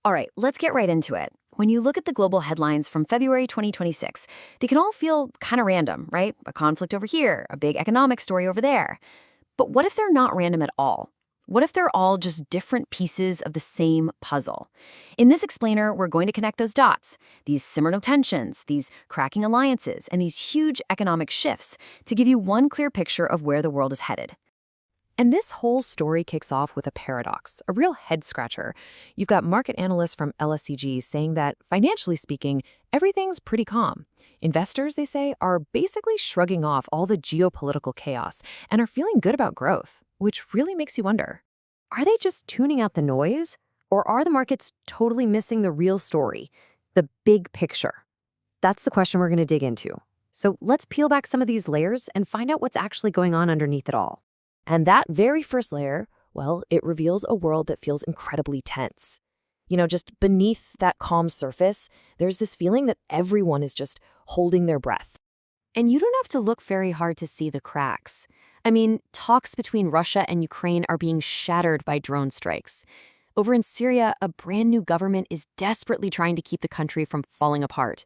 All right, let's get right into it. When you look at the global headlines from February 2026, they can all feel kind of random, right? A conflict over here, a big economic story over there. But what if they're not random at all? What if they're all just different pieces of the same puzzle? In this explainer, we're going to connect those dots, these simmering tensions, these cracking alliances, and these huge economic shifts to give you one clear picture of where the world is headed. And this whole story kicks off with a paradox, a real head-scratcher. You've got market analysts from LSEG saying that, financially speaking, everything's pretty calm. Investors, they say, are basically shrugging off all the geopolitical chaos and are feeling good about growth, which really makes you wonder. Are they just tuning out the noise? Or are the markets totally missing the real story, the big picture? That's the question we're going to dig into. So let's peel back some of these layers and find out what's actually going on underneath it all. And that very first layer, well, it reveals a world that feels incredibly tense. Just beneath that calm surface, there's this feeling that everyone is just holding their breath. And you don't have to look very hard to see the cracks. I mean, talks between Russia and Ukraine are being shattered by drone strikes. Over in Syria, a brand new government is desperately trying to keep the country from falling apart.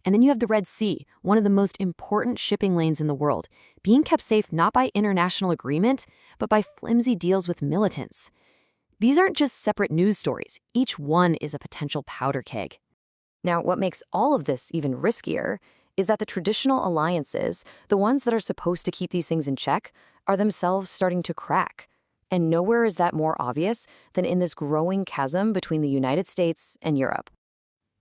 And then you have the Red Sea, one of the most important shipping lanes in the world, being kept safe not by international agreement, but by flimsy deals with militants. These aren't just separate news stories. Each one is a potential powder keg. Now, what makes all of this even riskier is that the traditional alliances, the ones that are supposed to keep these things in check, are themselves starting to crack. And nowhere is that more obvious than in this growing chasm between the United States and Europe.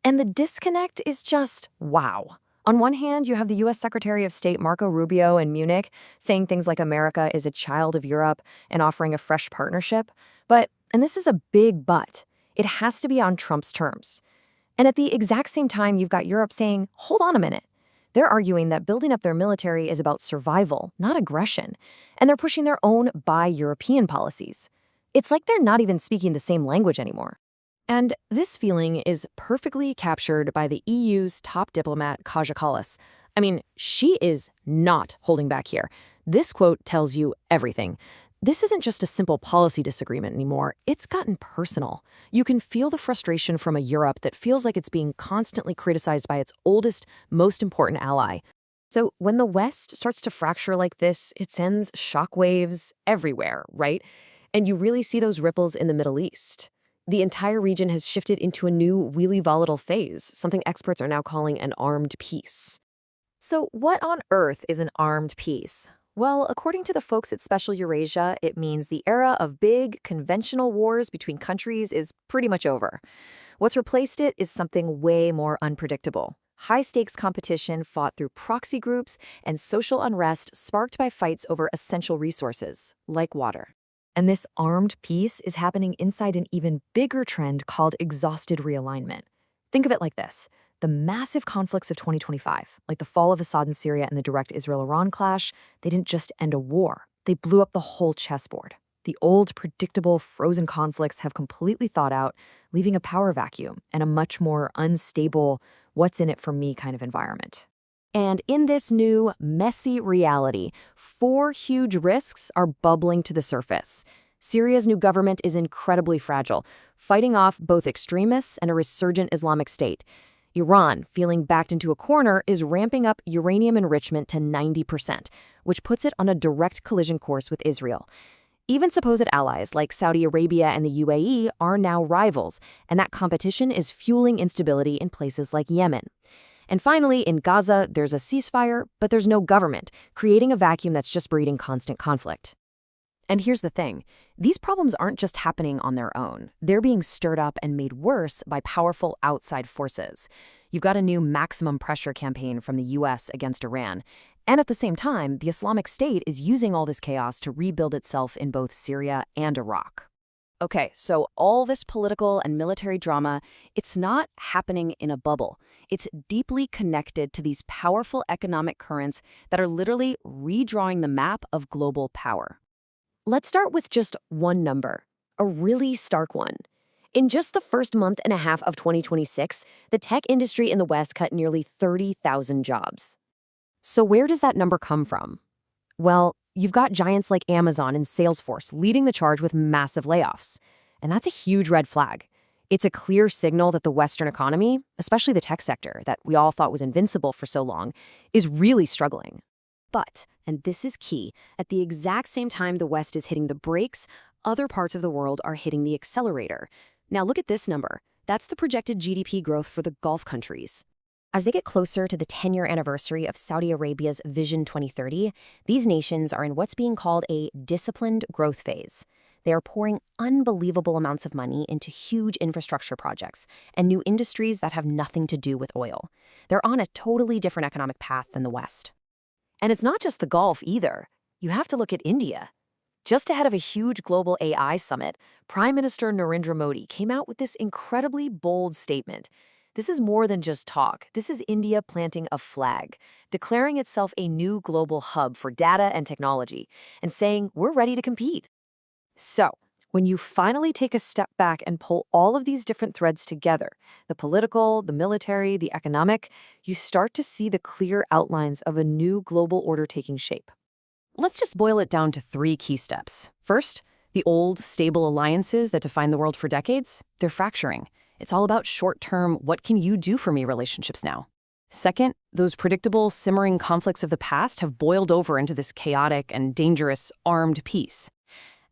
And the disconnect is just wow. On one hand, you have the U.S. Secretary of State Marco Rubio in Munich saying things like America is a child of Europe and offering a fresh partnership. But, and this is a big but, it has to be on Trump's terms. And at the exact same time, you've got Europe saying, hold on a minute. They're arguing that building up their military is about survival, not aggression. And they're pushing their own buy European policies. It's like they're not even speaking the same language anymore. And this feeling is perfectly captured by the EU's top diplomat, Kaja Kallas. I mean, she is not holding back here. This quote tells you everything. This isn't just a simple policy disagreement anymore. It's gotten personal. You can feel the frustration from a Europe that feels like it's being constantly criticized by its oldest, most important ally. So when the West starts to fracture like this, it sends shockwaves everywhere, right? And you really see those ripples in the Middle East. The entire region has shifted into a new, really volatile phase, something experts are now calling an armed peace. So what on earth is an armed peace? Well, according to the folks at Special Eurasia, it means the era of big, conventional wars between countries is pretty much over. What's replaced it is something way more unpredictable. High-stakes competition fought through proxy groups and social unrest sparked by fights over essential resources, like water. And this armed peace is happening inside an even bigger trend called exhausted realignment. Think of it like this. The massive conflicts of 2025, like the fall of Assad in Syria and the direct Israel-Iran clash, they didn't just end a war. They blew up the whole chessboard. The old, predictable, frozen conflicts have completely thawed out, leaving a power vacuum and a much more unstable, what's in it for me kind of environment. And in this new, messy reality, 4 huge risks are bubbling to the surface. Syria's new government is incredibly fragile, fighting off both extremists and a resurgent Islamic State. Iran, feeling backed into a corner, is ramping up uranium enrichment to 90%, which puts it on a direct collision course with Israel. Even supposed allies like Saudi Arabia and the UAE are now rivals, and that competition is fueling instability in places like Yemen. And finally, in Gaza, there's a ceasefire, but there's no government, creating a vacuum that's just breeding constant conflict. And here's the thing. These problems aren't just happening on their own. They're being stirred up and made worse by powerful outside forces. You've got a new maximum pressure campaign from the US against Iran. And at the same time, the Islamic State is using all this chaos to rebuild itself in both Syria and Iraq. Okay, so all this political and military drama, it's not happening in a bubble. It's deeply connected to these powerful economic currents that are literally redrawing the map of global power. Let's start with just one number, a really stark one. In just the first month and a half of 2026, the tech industry in the West cut nearly 30,000 jobs. So where does that number come from? Well, you've got giants like Amazon and Salesforce leading the charge with massive layoffs. And that's a huge red flag. It's a clear signal that the Western economy, especially the tech sector that we all thought was invincible for so long, is really struggling. But, and this is key, at the exact same time the West is hitting the brakes, other parts of the world are hitting the accelerator. Now look at this number. That's the projected GDP growth for the Gulf countries. As they get closer to the 10-year anniversary of Saudi Arabia's Vision 2030, these nations are in what's being called a disciplined growth phase. They are pouring unbelievable amounts of money into huge infrastructure projects and new industries that have nothing to do with oil. They're on a totally different economic path than the West. And it's not just the Gulf either. You have to look at India. Just ahead of a huge global AI summit, Prime Minister Narendra Modi came out with this incredibly bold statement. This is more than just talk. This is India planting a flag, declaring itself a new global hub for data and technology, and saying we're ready to compete. So, when you finally take a step back and pull all of these different threads together, the political, the military, the economic, you start to see the clear outlines of a new global order taking shape. Let's just boil it down to 3 key steps. First, the old, stable alliances that defined the world for decades, they're fracturing. It's all about short-term, what can you do for me relationships now. Second, those predictable, simmering conflicts of the past have boiled over into this chaotic and dangerous, armed peace.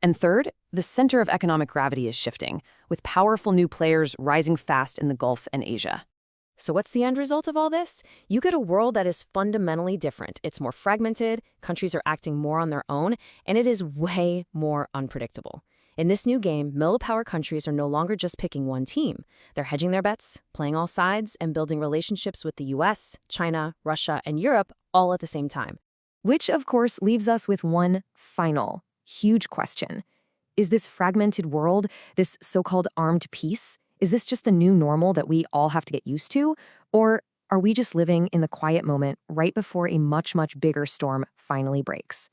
And third, the center of economic gravity is shifting, with powerful new players rising fast in the Gulf and Asia. So what's the end result of all this? You get a world that is fundamentally different. It's more fragmented, countries are acting more on their own, and it is way more unpredictable. In this new game, middle-power countries are no longer just picking one team. They're hedging their bets, playing all sides, and building relationships with the US, China, Russia, and Europe all at the same time. Which, of course, leaves us with one final, huge question. Is this fragmented world, this so-called armed peace, is this just the new normal that we all have to get used to? Or are we just living in the quiet moment right before a much, much bigger storm finally breaks?